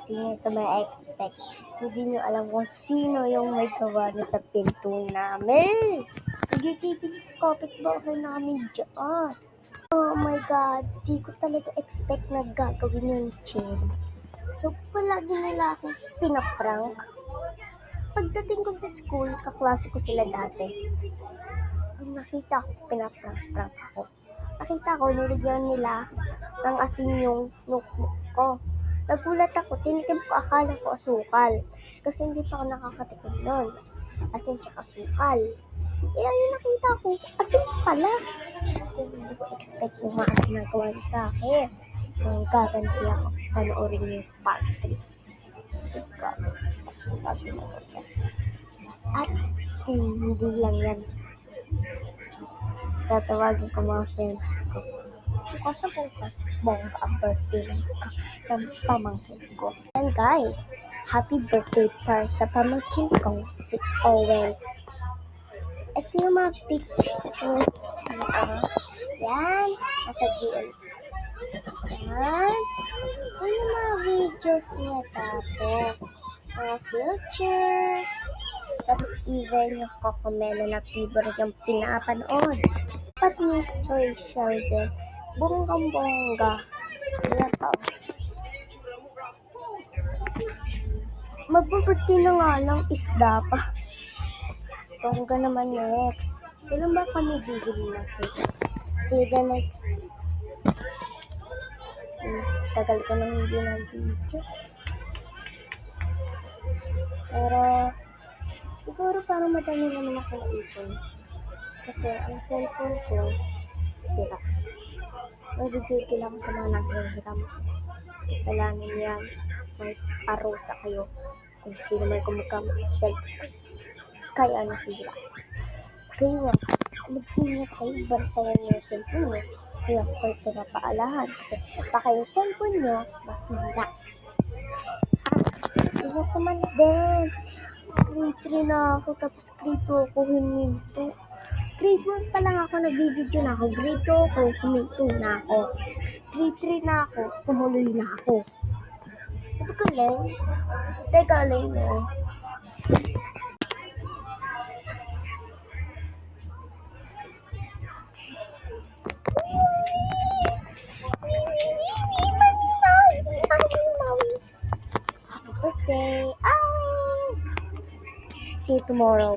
Hindi nyo ito ma-expect. Hindi nyo alam kung sino yung may gawa na sa pinto namin. Nagtitipid kapit-bahay namin dyan. Oh my God, di ko talaga expect na gagawin yung Chen. So, palagi nila akong pinaprank. Pagdating ko sa school, kaklase ko sila dati. Ang nakita ko, pinaprank ako. Nakita ko, nilagyan nila ng asin yung notebook ko. Nagulat ako, tinikim ko, akala ko asukal. Kasi hindi pa ako nakakatikim nun. Asin tsaka asukal. Kaya yung nakita ko, asin pala. Kung hindi ko expect yung mga ginagawa niya sa akin. Kung gaganti ako, panoorin niyo yung part 3. Sikat. At hindi lang yan. Tatawagin ko mga friends ko. Bukas na bukas, bongga ang birthday ng pamangkin ko. And guys, happy birthday para sa pamangkin ko, si Owen. Ito yung mga pictures niya. Yan, nasa GL. Yan. Yan yung mga videos niya dati. Mga filters. Tapos even yung Cocomelon na favorite yung pinapanood. Pati yung social din. Bonggang-bongga. Yan pa. Magbubirthday na nga lang, isda pa. Bongga naman next. Kailan ba kami bibili na cake? See the next. Tagal ko nang hindi nag-video. Pero, siguro parang madami naman ako naipon. Kasi ang cellphone ko, sira. Nagigigil ako sa mga naghihiram. Kasalanan yan. May parusa kayo kung sino may gumagamit ng cellphone. Kaya nasira. Kaya, mag-ingat kayo, bantayan nyo yung cellphone nyo. Kaya ko kayo pinapaalahan. Kasi baka yung cellphone nyo, masira. Ingat naman din. Grade 3 na ako, tapos grade 2 ako huminto. Grade 1 pa lang ako, nagbibideo na ako. Grade 2 ako, huminto na ako. Grade 3 na ako, tumuloy na ako. Ito ka lang. Teka lang eh. Happy birthday. See you tomorrow.